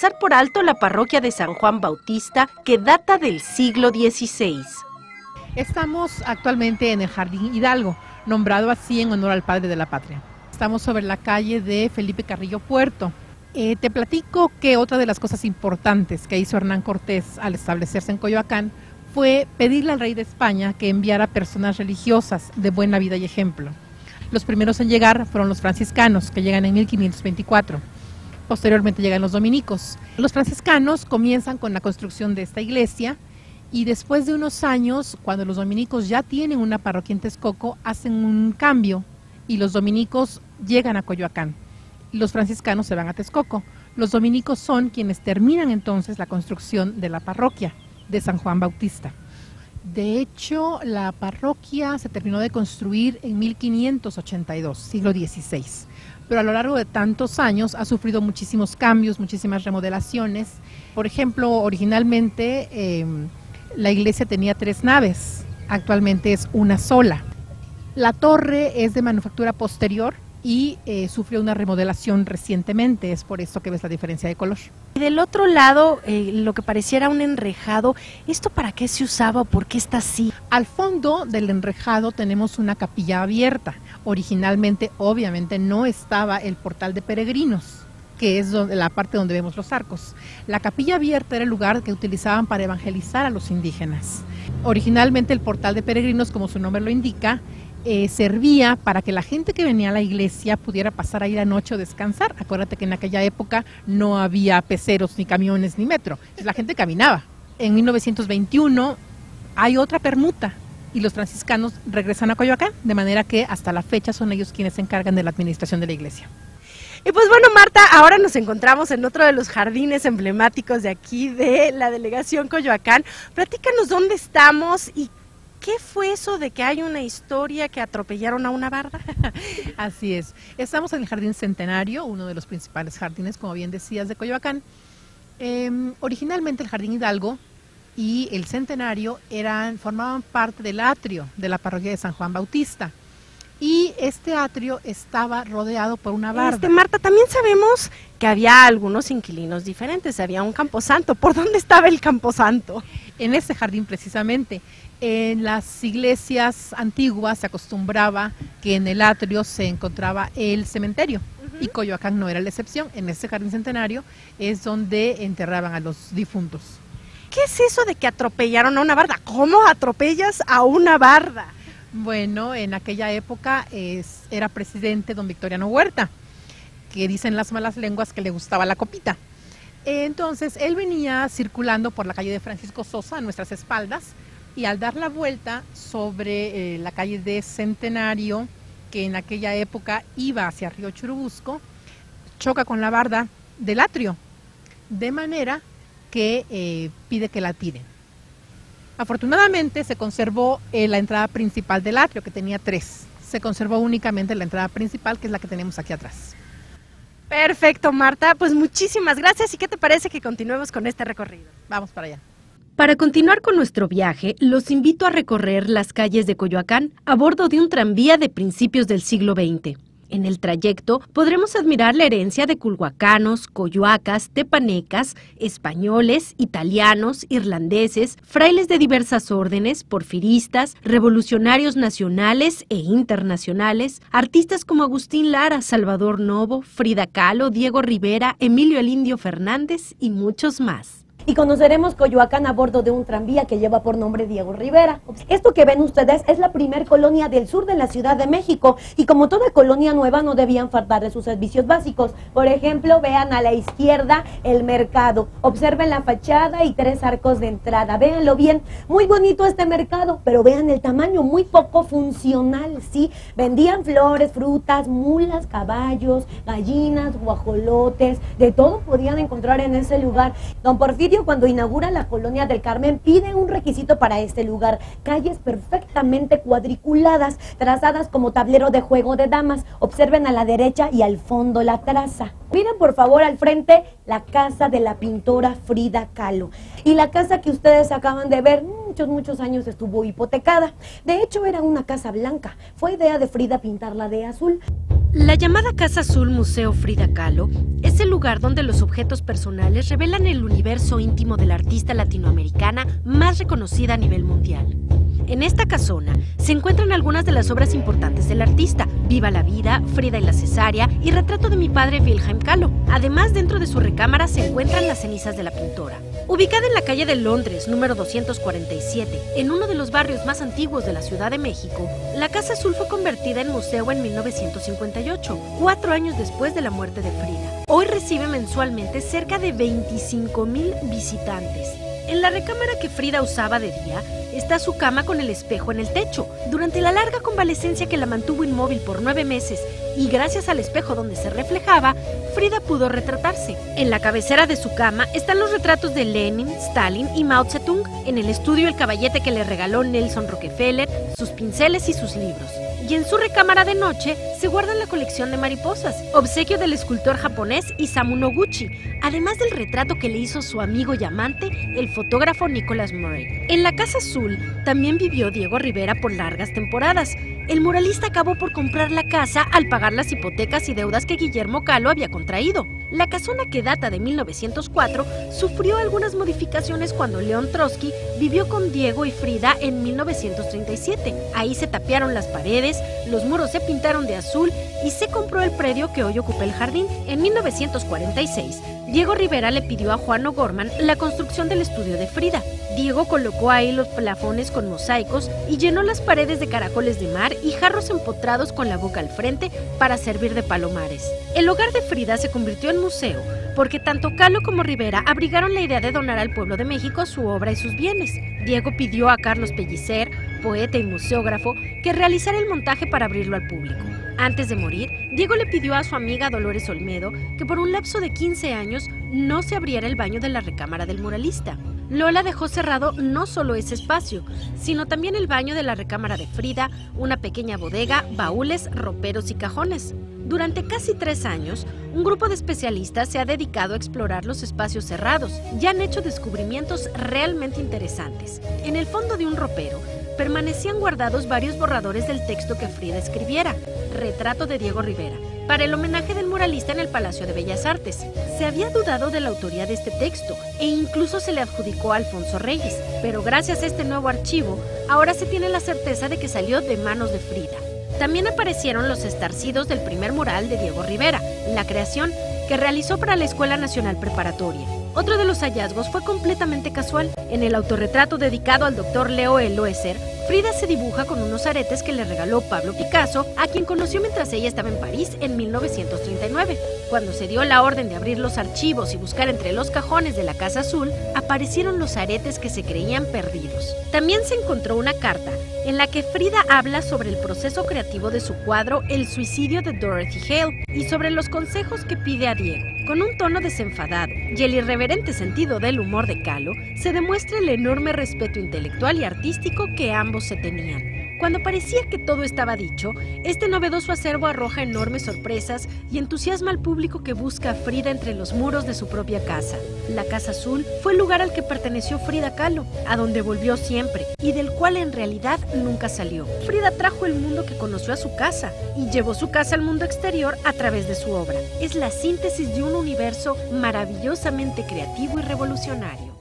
pasar por alto la parroquia de San Juan Bautista, que data del siglo XVI. Estamos actualmente en el Jardín Hidalgo, nombrado así en honor al padre de la patria. Estamos sobre la calle de Felipe Carrillo Puerto. Te platico que otra de las cosas importantes que hizo Hernán Cortés al establecerse en Coyoacán fue pedirle al rey de España que enviara personas religiosas de buena vida y ejemplo. Los primeros en llegar fueron los franciscanos, que llegan en 1524. Posteriormente llegan los dominicos. Los franciscanos comienzan con la construcción de esta iglesia y después de unos años, cuando los dominicos ya tienen una parroquia en Texcoco, hacen un cambio y los dominicos llegan a Coyoacán. Los franciscanos se van a Texcoco. Los dominicos son quienes terminan entonces la construcción de la parroquia de San Juan Bautista. De hecho, la parroquia se terminó de construir en 1582, siglo XVI, pero a lo largo de tantos años ha sufrido muchísimos cambios, muchísimas remodelaciones. Por ejemplo, originalmente la iglesia tenía 3 naves, actualmente es una sola. La torre es de manufactura posterior y sufrió una remodelación recientemente, es por esto que ves la diferencia de color. Y del otro lado, lo que pareciera un enrejado, ¿esto para qué se usaba o por qué está así? Al fondo del enrejado tenemos una capilla abierta. Originalmente, obviamente, no estaba el portal de peregrinos, que es la parte donde vemos los arcos. La capilla abierta era el lugar que utilizaban para evangelizar a los indígenas. Originalmente el portal de peregrinos, como su nombre lo indica, servía para que la gente que venía a la iglesia pudiera pasar ahí la noche o descansar. Acuérdate que en aquella época no había peceros, ni camiones, ni metro. Entonces la gente caminaba. En 1921 hay otra permuta y los franciscanos regresan a Coyoacán, de manera que hasta la fecha son ellos quienes se encargan de la administración de la iglesia. Y pues bueno, Marta, ahora nos encontramos en otro de los jardines emblemáticos de aquí de la delegación Coyoacán. Platícanos dónde estamos y ¿qué fue eso de que hay una historia que atropellaron a una barda? Así es. Estamos en el Jardín Centenario, uno de los principales jardines, como bien decías, de Coyoacán. Originalmente el Jardín Hidalgo y el Centenario formaban parte del atrio de la parroquia de San Juan Bautista. Y este atrio estaba rodeado por una barda. Marta, también sabemos que había algunos inquilinos diferentes, había un camposanto. ¿Por dónde estaba el camposanto? En ese jardín precisamente. En las iglesias antiguas se acostumbraba que en el atrio se encontraba el cementerio y Coyoacán no era la excepción. En ese jardín centenario es donde enterraban a los difuntos. ¿Qué es eso de que atropellaron a una barda? ¿Cómo atropellas a una barda? Bueno, en aquella época era presidente don Victoriano Huerta, que dicen las malas lenguas que le gustaba la copita. Entonces él venía circulando por la calle de Francisco Sosa a nuestras espaldas, y al dar la vuelta sobre la calle de Centenario, que en aquella época iba hacia Río Churubusco, choca con la barda del atrio, de manera que pide que la tiren. Afortunadamente se conservó la entrada principal del atrio, que tenía 3. Se conservó únicamente la entrada principal, que es la que tenemos aquí atrás. Perfecto, Marta, pues muchísimas gracias. ¿Y qué te parece que continuemos con este recorrido? Vamos para allá. Para continuar con nuestro viaje, los invito a recorrer las calles de Coyoacán a bordo de un tranvía de principios del siglo XX. En el trayecto podremos admirar la herencia de culhuacanos, coyoacas, tepanecas, españoles, italianos, irlandeses, frailes de diversas órdenes, porfiristas, revolucionarios nacionales e internacionales, artistas como Agustín Lara, Salvador Novo, Frida Kahlo, Diego Rivera, Emilio el Indio Fernández y muchos más. Y conoceremos Coyoacán a bordo de un tranvía que lleva por nombre Diego Rivera. Esto que ven ustedes es la primer colonia del sur de la Ciudad de México y como toda colonia nueva no debían faltar de sus servicios básicos. Por ejemplo, vean a la izquierda el mercado, observen la fachada y 3 arcos de entrada, véanlo bien, muy bonito este mercado, pero vean el tamaño, muy poco funcional, ¿sí? Vendían flores, frutas, mulas, caballos, gallinas, guajolotes, de todo podían encontrar en ese lugar. Don Porfirio, cuando inaugura la Colonia del Carmen, pide un requisito para este lugar: calles perfectamente cuadriculadas, trazadas como tablero de juego de damas. Observen a la derecha y al fondo la traza. Miren por favor al frente la casa de la pintora Frida Kahlo. Y la casa que ustedes acaban de ver, muchos años estuvo hipotecada. De hecho era una casa blanca. Fue idea de Frida pintarla de azul. La llamada Casa Azul Museo Frida Kahlo es el lugar donde los objetos personales revelan el universo íntimo de la artista latinoamericana más reconocida a nivel mundial. En esta casona se encuentran algunas de las obras importantes del artista: Viva la vida, Frida y la cesárea y Retrato de mi padre Wilhelm Kahlo. Además, dentro de su recámara se encuentran las cenizas de la pintora. Ubicada en la calle de Londres, número 247, en uno de los barrios más antiguos de la Ciudad de México, la Casa Azul fue convertida en museo en 1958, 4 años después de la muerte de Frida. Hoy recibe mensualmente cerca de 25,000 visitantes. En la recámara que Frida usaba de día está su cama con el espejo en el techo. Durante la larga convalecencia que la mantuvo inmóvil por 9 meses y gracias al espejo donde se reflejaba, Frida pudo retratarse. En la cabecera de su cama están los retratos de Lenin, Stalin y Mao Zedong. En el estudio el caballete que le regaló Nelson Rockefeller, sus pinceles y sus libros. Y en su recámara de noche se guarda la colección de mariposas, obsequio del escultor japonés Isamu Noguchi, además del retrato que le hizo su amigo y amante, el fotógrafo Nicholas Murray. En la Casa Azul también vivió Diego Rivera por largas temporadas. El muralista acabó por comprar la casa al pagar las hipotecas y deudas que Guillermo Kahlo había contraído. La casona, que data de 1904, sufrió algunas modificaciones cuando León Trotsky vivió con Diego y Frida en 1937. Ahí se tapiaron las paredes, los muros se pintaron de azul y se compró el predio que hoy ocupa el jardín. En 1946, Diego Rivera le pidió a Juan O'Gorman la construcción del estudio de Frida. Diego colocó ahí los plafones con mosaicos y llenó las paredes de caracoles de mar y jarros empotrados con la boca al frente para servir de palomares. El hogar de Frida se convirtió en museo porque tanto Kahlo como Rivera abrigaron la idea de donar al pueblo de México su obra y sus bienes. Diego pidió a Carlos Pellicer, poeta y museógrafo, que realizara el montaje para abrirlo al público. Antes de morir, Diego le pidió a su amiga Dolores Olmedo que por un lapso de 15 años no se abriera el baño de la recámara del muralista. Lola dejó cerrado no solo ese espacio, sino también el baño de la recámara de Frida, una pequeña bodega, baúles, roperos y cajones. Durante casi 3 años, un grupo de especialistas se ha dedicado a explorar los espacios cerrados y han hecho descubrimientos realmente interesantes. En el fondo de un ropero permanecían guardados varios borradores del texto que Frida escribiera, Retrato de Diego Rivera, para el homenaje del muralista en el Palacio de Bellas Artes. Se había dudado de la autoría de este texto e incluso se le adjudicó a Alfonso Reyes, pero gracias a este nuevo archivo, ahora se tiene la certeza de que salió de manos de Frida. También aparecieron los estarcidos del primer mural de Diego Rivera, La Creación, que realizó para la Escuela Nacional Preparatoria. Otro de los hallazgos fue completamente casual. En el autorretrato dedicado al doctor Leo Eloeser, Frida se dibuja con unos aretes que le regaló Pablo Picasso, a quien conoció mientras ella estaba en París en 1939. Cuando se dio la orden de abrir los archivos y buscar entre los cajones de la Casa Azul, aparecieron los aretes que se creían perdidos. También se encontró una carta en la que Frida habla sobre el proceso creativo de su cuadro El suicidio de Dorothy Hale y sobre los consejos que pide a Diego. Con un tono desenfadado y el irreverente sentido del humor de Kahlo, se demuestra el enorme respeto intelectual y artístico que ambos se tenían. Cuando parecía que todo estaba dicho, este novedoso acervo arroja enormes sorpresas y entusiasma al público que busca a Frida entre los muros de su propia casa. La Casa Azul fue el lugar al que perteneció Frida Kahlo, a donde volvió siempre y del cual en realidad nunca salió. Frida trajo el mundo que conoció a su casa y llevó su casa al mundo exterior a través de su obra. Es la síntesis de un universo maravillosamente creativo y revolucionario.